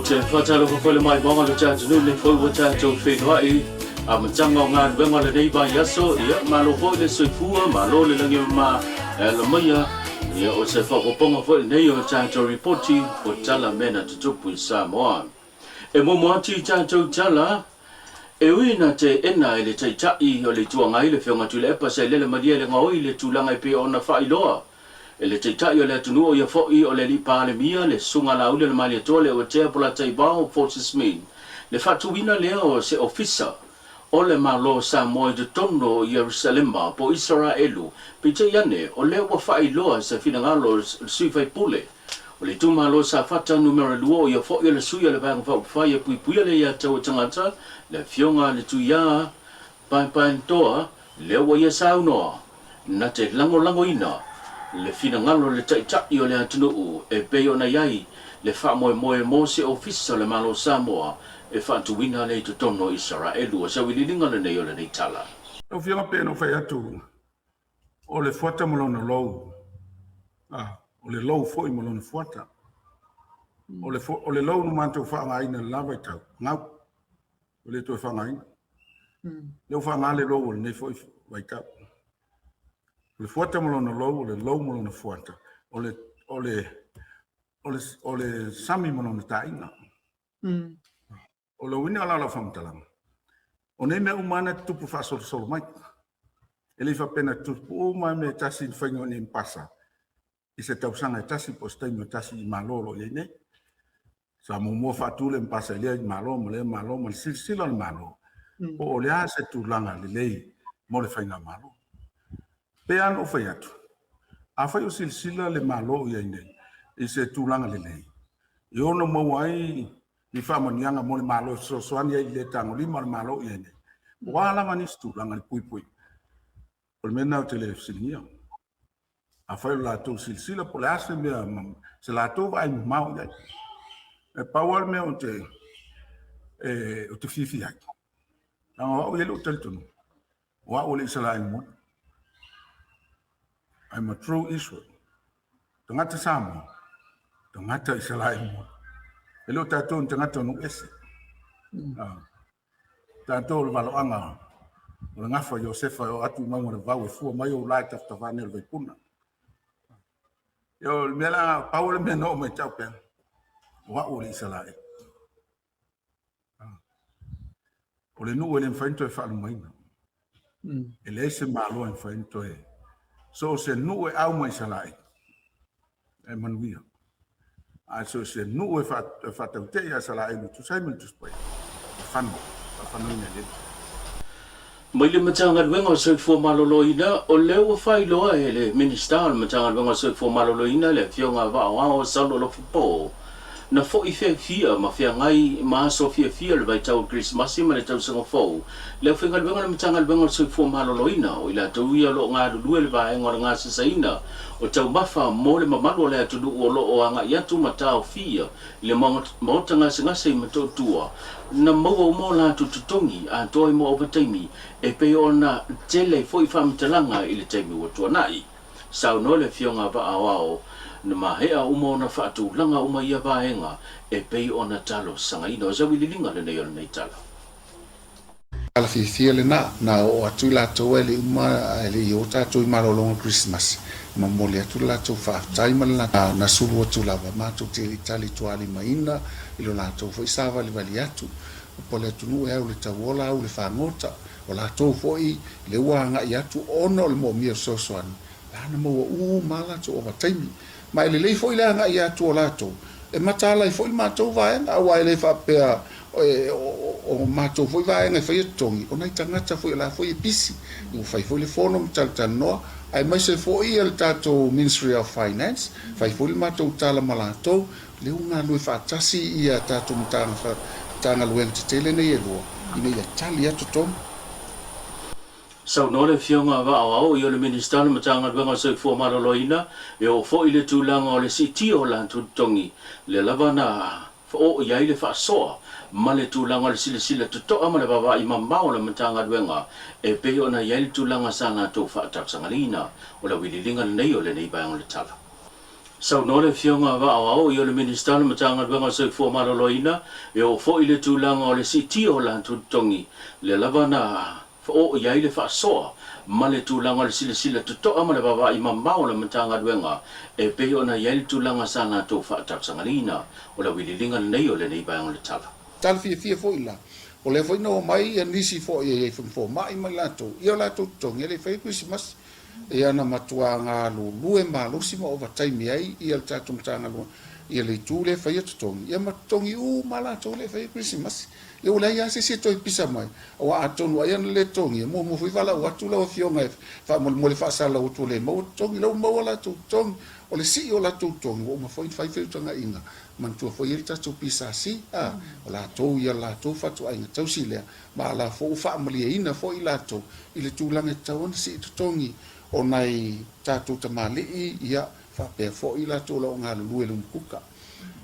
te whatalo ko le mai bonga le cha tunu le fo wata to fe hai am changa nga wenga le nei ba yaso ia malo ho le soifua malo le langi ma le maya ia o se fa ko ponga fo nei o cha to reporti o tala mena to pu sa mo e mo mo ti cha to tala e wina te ena ile te tai o le tua ngai le fionga tu le pa se le madia le ngoi le tulanga pe ona fa iloa ele te tai o le tunu o ia foi o le li pa le mia le sunga la ule le mali tole o te pola tai ba o forces mean le fatu wina le o se officer o le malo sa mo de tono Jerusalem po Israelu pe te yane o le wa fa iloa se fina ngalo sui fai pule o le tu malo sa fata numero 2 ia foi le sui le bang fa fa ia pui pui le ia tau tangata le fionga le tu ya pan toa le wa ia sauno na te lango ina le fina ngalo le tai o le atunu e pe ona yai le fa mo se officer le malo Samoa e fa tu wina le to tono Israelu o sa wilinga le nei o le nei tala o fia pe no fa atu o le fuata mo no lo o le lo foi mo no fuata o le lo no manto fa ngai na lava tau ngau o le to fa ngai le fa ngale lo ne foi vai tau le fuata mo no lo mo no fuata o le sami mo no taina o lo wina la famtalang o ne me umana tupu fa sol mai ele fa pena tupu mai me tasi fango ni pasa i se tau sanga tasi postai mo tasi malolo le ne sa mo fa tu le pasa le malo silsila malo o le a se tu langa le mo le faina malo pe an o fai atu a fai o silsila le malo ia nei i se tulaga lelei i ona mauai i faamaniaga mo le malo soasoani ai le tagolima o le malo ia nei ua lava nisi tulaga le puipui o le mena o te le siligia a fai o latou silsila po le ase mea se latou vaai mamao iai e paua le mea o te fifi ai aga aʻu ia le o talitonu ua aʻu o le isalaʻimoni I'm a true Israel. Tangata Samoa. Tangata Israel. Elo tatou tangata no ese. Tatou valo anga. O ngafa Josefa o atu mau na vau fu mai o lai tafavane o vaipuna. Yo mela Paulo me no me tau pe. Wa o le Israel. O le nu ele mfainto e fa mai. Ele se malo mfainto e. So se nu e au mai salai e manuia a so se nu e fa te ya salai tu sai mil tu spai fan ne le mai le matanga wenga so fo maloloina o le o fai loa e le minister matanga wenga so fo maloloina le fionga va o salo lo fo na fo i fia ma fia ngai ma so fia le vai tau Christmas ma le tau sanga fo le finga le ngana mtanga le ngana so fo maloloina o ila tau ia lo nga lu le vai ngora nga saina o tau mafa mo le mamalo le tu o lo o anga ia tu mata o fia le mo tanga singa sei mato tua na mo la tu tutongi a toi mo overtime e pe ona tele fo i fam talanga ile taimi o tu nai sau no le fionga va awao na mahea umo na fatu langa uma ia vaenga e pei ona talo sanga ino za wililinga le nei nei tala ala fifia le na o atu la to ele uma ele yo ta to ma lo Christmas ma mo le atu la to fa taima na sulu atu la ma to te itali to ali maina ilo la to foi sava le vali atu po le tu no e le tawola o le fa ngota o la to foi le wanga ia tu ono le mo mi so soan ana mo mala to o taimi mai le foi la nga ia to lato e matala foi mato vai a wai le fa pe o mato foi vai nga foi tongi o nai tangata foi la foi pisi o fai foi le fono mtal no ai mai se foi el tato Ministry of Finance fai foi le mato tala malato le una lui fa tasi ia tato mtanga fa tanga luen tele nei elo ina ia tali atu tom sau no le fionga va o yo le minister le matanga wenga so fo maloloina e o fo ile tu langa o le city o la tu tongi le lavana fo o ia ile fa so ma le tu langa le sila tu to ama le baba i mamba o le matanga wenga e pe ona ia le tu langa sanga to fa ta sangalina o la wililinga nei o le nei ba o le tala sau no le fionga va au yo le minister le matanga venga se fo maloloina e o fo ile tulanga o le siti o la tutongi le lavana o ia ile fa so ma le tulanga le sile to ama le baba i mamba o le matanga venga e pe ona ia le tulanga sana to fa tak sangalina o la wililinga nei o le nei ba le tala tal fia fo ila o le foi no mai e nisi fo e fo mai mai lato ia lato tongi le fai Christmas e ana matua ngā lue malo si ma ova taimi ai i al tatum tanga lua i le tu le fai tongi ia matongi malato le fai Christmas e o lai ase se toi pisa mai o a tonu ai ana le tongi mo fui vala o atu la o fionga fa mo le fa sala o tu le mo tongi lo mo la tu tongi o le si o la tu tongi o ma foi fai tanga inga man tu foi il tatu pisa si o la to ia la to fa tu ai tau si le ma la fo fa mo le ina fo i la to i le tu langa tau si tu tongi o nai tatu tamali ia fa pe fo i la to lo nga lu lu kuka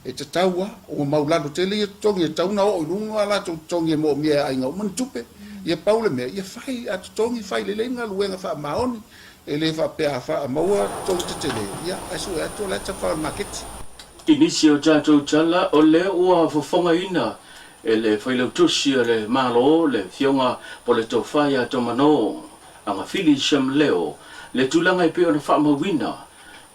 e te taua o maulano tele ia tongi e tauna o lunga la to tongi mo mia ai nga man tupe ia paule me ia fai at tongi fai le nga luenga fa maoni e le fa pe fa maua tongi te tele ia aso e to la ta fa market Inicio jato jala o le ua fofonga ina e le whaile utusi le malo le fionga po le tofaya tomano anga fili shem leo le tulanga e pe ona whaamawina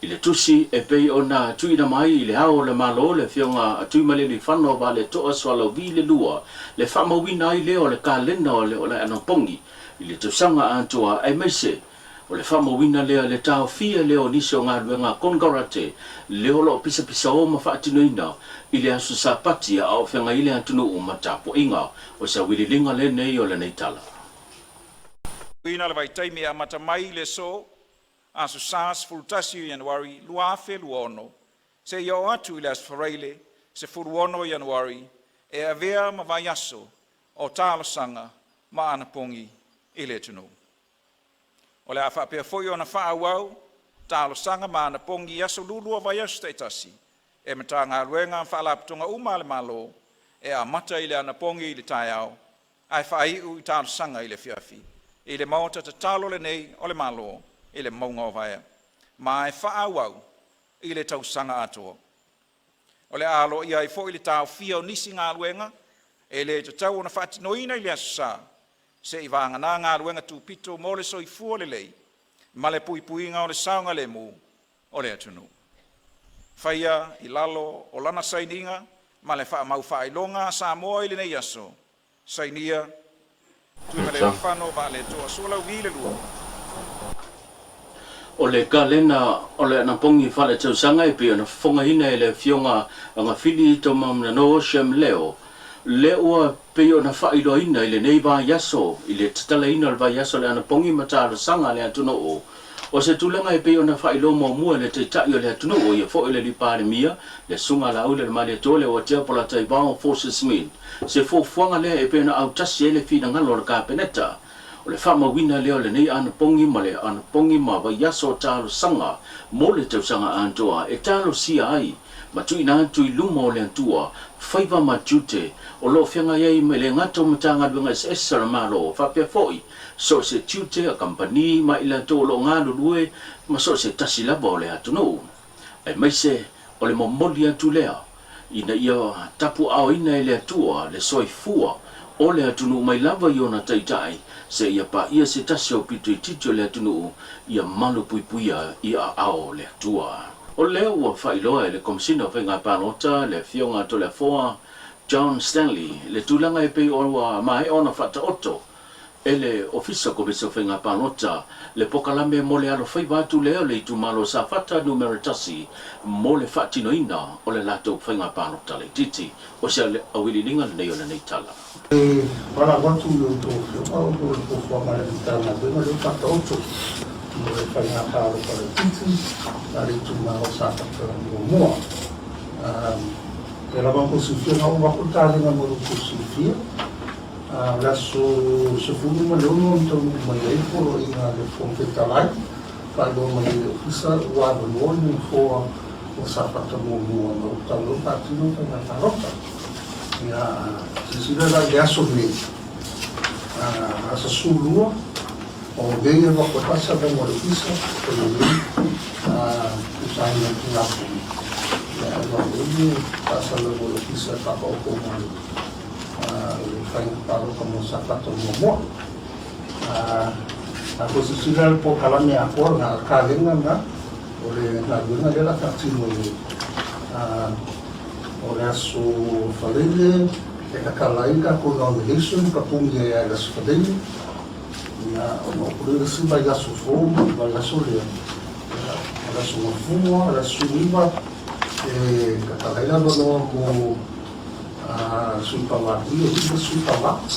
i le tusi e pe ona tuina mai i le hao le malo le fionga atui male li whano wa le toa swalo vi le lua le whaamawina i leo le kalena o le anapongi i le tusanga antua ai meise o le whamawina lea le tau fia leo nisio ngā ruenga kongarate leo lo pisa o ma whaatinoina i le asu sapati a o whenga i le antunu o matapo inga o sa wililinga le nei o le nei tala. Ina le vai taimi a matamai le so asu sas fultasi Januari luafe luono se yo atu i le asfareile se furuono Januari e avea ma vai aso o tala sanga ma anapongi i le tunu. O le afa pe foi ona fa wau talo sanga mana pongi aso lulu vai aso tasi e matanga ruenga fa la ptonga uma le malo e a mata ile ana pongi le taiao ai fai u talo sanga ile fiafi ile mota te talo le nei o le malo ile monga vai mai fa wau ile tau sanga ato o le alo ia i foi le tau fio nisi nga ruenga e le tau ona fa noina ile asa se i vanga na ngā ruenga tu pito mo le soi fua le lei, ma le pui puinga o le saunga le mu o le atunu. Whaia i lalo o lana saininga, ma le wha mau whailonga sa moa i le nei aso. Sainia, tu me le whano va le toa sola wile lua. O le kalena o le anapongi whale tau sanga e pia na whonga hina e le fionga anga whili to mamna no shem leo. Le ua peo na whailoina i le nei vā yaso, i le tatalaina le vā yaso le anapongi matara sanga le atuno o. O se tulanga e peo na whailo mo mua le te tai o le atuno o, ia fo le li pāre mia, le sunga la ule le male tole o tia pola tai vāo forces min. Se fo fuanga lea e peo na au tasi e le whina ngalo le kāpeneta. O le whamawina leo le nei anapongi ma le anapongi ma vā yaso talo sanga, mo le tau sanga antoa, e talo sia ai. Ma tui na tui lumo le antua, whaiva ma tute, o lo whianga iei me le ngato matanga dunga es esara malo, whapea foi, so se tute a kampani ma ila to lo ngalo lue, ma so se tasi laba o le atuno. Ai maise, o le momoli atu lea, ina ia tapu ao ina le atua, le soi fua, o le atuno mai lava i ona taitai, se ia pa ia se tasi o pitu i titio le atuno, ia malu puipuia ia ao le atua. O leo ua whailoa e le komisina o whainga pānota, le fionga to le foa, John Stanley, le tūlanga e pei oa mai ona whata oto, e le ofisa komisina o whainga pānota, le pokalame mo le alo whaivatu leo le itu malo sa whata numeratasi, mo le whatino ina o le lato whainga pānota le titi, o se awili linga le nei o le nei tala. Wala watu le uto whio, o le pofua mai le tana, bema le whata oto. Mo le whainga pāro para titi, nari tu maro sa whata mua. E lava ko sifia nga o wako tālinga mo ko sifia. Laso se funu ma leo no mto mai ei poro i nga le fonke talai. Pai lo mai le ofisa ua lo ni foa o sa whata mua ma utalo patino ka nga tarota. Ia sisira la gaso me. Asa sulua. o veio uma cotação da Morfisa, usando o Napo. Ele passa a Morfisa para o comando. Ele faz para como sapato momo. A posição por cala minha cor na calenga na, olhe na duna dela tá tino. Olhe a sua família, é aquela ainda com o registro para punha é a sua família. O poder se vai a sua forma, vai a sua lei. A sua forma, a sua língua, aquela ainda não como a sua palavra, a sua palavra.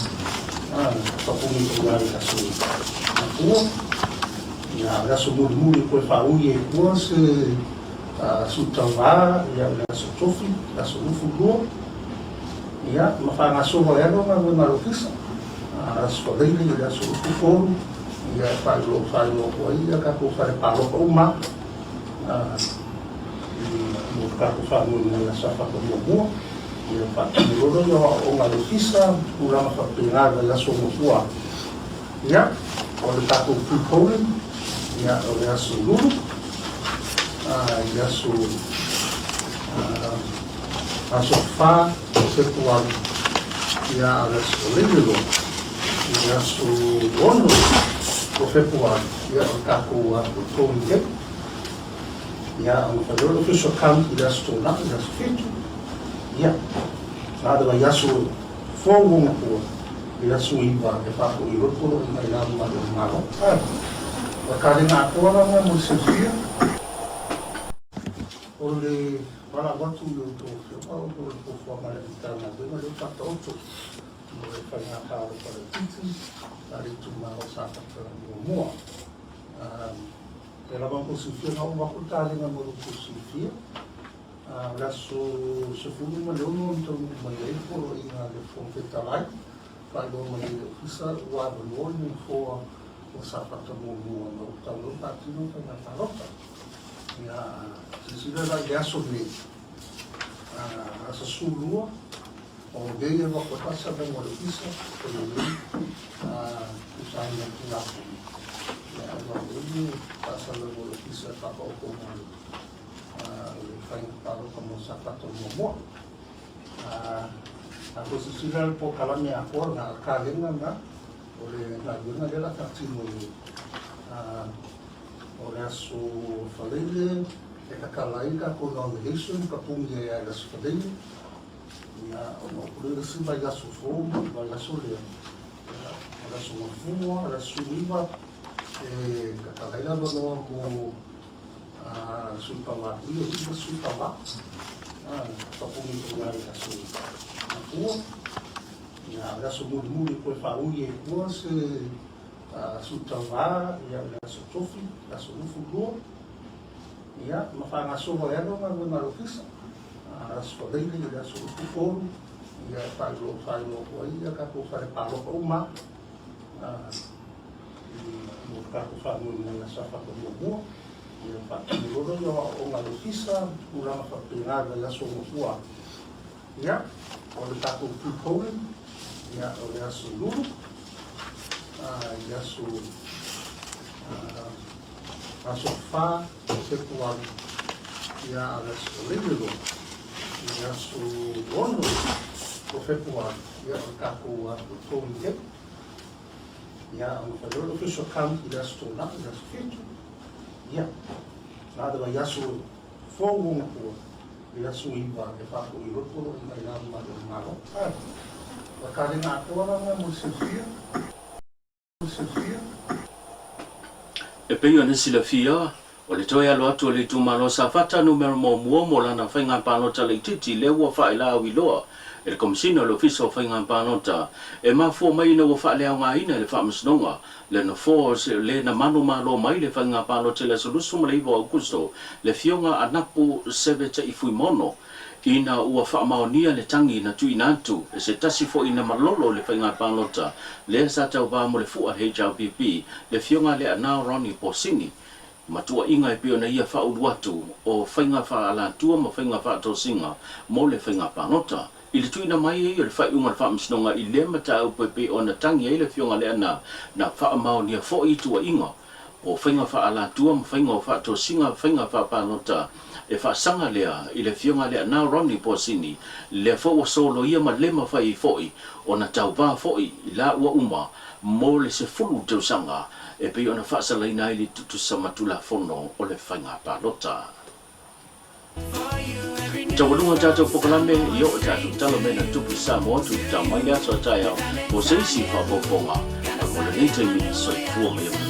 Para punha a sua ya su muri ko fa uye ko se su tava ya su tofi ya su fugo ya ma fa na so ya no ma lo kisa su ko dei ya su fugo ya fa lo ko ya ka ko fa pa lo ko ma no ka ko fa no na sa fa ko mo ya fa lo yo o ma lo kisa ula ma fa pina ya su mo ya o le tato Poland, ya o le aso lulu, ya aso fa, se tuan, ya o le aso lulu, ya aso ono, o februar, ya o tato Poland, ya o período que so camp, ya aso na, ya aso feito, ya, nada vai aso fogo na rua. Ia suiva ke pa ko iro ko na ina ma do malo o ka na ko na mo se dia o le para watu yo to o ko fo ma le ta na do ma le pa to mo le fa na pa o para titi ari tu ma o sa pa mo ela vão conseguir não uma cotada na mo conseguir la so fundo ma le no então ma le por ina le fo que tá lá quando me fizer o abono for o sapato novo no talo partido na parota e se dá já sobre a sua o veio uma cotação da Morfisa usando o Napo ele passa a Morfisa para o comando ele faz para como sapato novo a posição por cala minha cor na calenga na olhe na duna dela tá tino olhe a sua família é aquela ainda com o registro para punha é a sua família o poder se vai a sua forma vai a sua lei a sua forma a sua língua aquela ainda não como a sua palavra a sua palavra para punha a sua ya su muri ko fa uye ko se su tava ya su tofi ya su fugo ya ma fa na so ya no ma lo kisa su dei ya su fugo ya fa lo ko ya ka ko fa pa lo ko ma no ka ko fa no na sa fa ko mo ya fa lo yo o ma lo kisa ula ma fa pina ya su mo ya o le tato Poland, ya o le aso lulu, ya aso fa, se tuan, ya o le aso lulu, ya aso ono, o februar, ya o tato Poland, ya o período que so camp, ya aso na, ya aso feito, ya, nada vai aso fogo na rua. Ia suiva ke pa ko iro ko na ina ma do malo o ka na ko na mo se fia e pe yo nesi la fia o le toya lo atu le tu malo sa fata numero mo la na fainga panota le titi le wa fa ila wi lo e komsino lo fiso fainga panota e ma fo mai no fa le nga ina le fa msnonga le no fo le na manu malo mai le fainga panota le solusu le vo augusto le fionga anapu seveta ifuimono ina ua fa maonia le tangi na tu inantu e se tasi fo ina malolo le fainga panota le sa tau ba mo le fu a HRPP le fionga le ana Ronnie Posini matua inga e pio na ia fa uduatu o fainga fa ala tua mo fainga fa to singa mo le fainga panota i le tuina mai e le fai unga fa msnonga i le mata au pepe o na tangi e le fionga le ana na fa mau ni fo i tua inga o fainga fa ala tua fainga o fa to singa fainga fa pa nota e fa sanga lea i le fionga le ana Ronnie Posini le fo o solo ia ma le ma fai foi o na tau va foi la ua uma mo le se fulu te sanga e pe ona fa sala ina i tu samatula fono o le fainga pa nota Tawalunga tato pokalame yo tato talame na tupu sa mo tu tamaya so taya o seisi fa poponga mo le nita mi so fu me